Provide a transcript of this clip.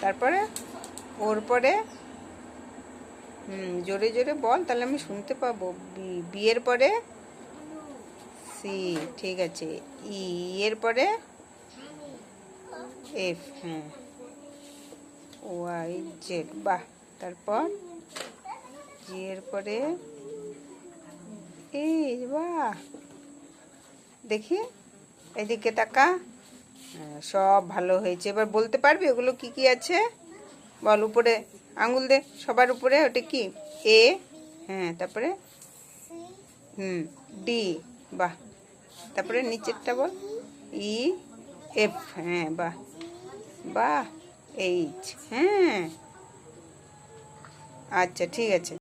তারপরে ওর পরে জোরে জোরে বল, তাহলে আমি শুনতে পাবো। বি, বি এর পরে সি, ঠিক আছে। ই এর পরে এফ, হ্যাঁ। ওয়াই জেড, বাহ। তারপর জি এর পরে এই, বাহ। দেখি, এদিকে তাকা। হ্যাঁ, সব ভালো হয়েছে। এবার বলতে পারবি ওগুলো কি কি আছে? বল, উপরে আঙুল দে, সবার উপরে। ওটা কি? এ, হ্যাঁ। তারপরে ডি, বাহ। তারপরে নিচেরটা বল। ই, এফ, হ্যাঁ, বাহ বাহ। এইচ, হ্যাঁ। আচ্ছা, ঠিক আছে।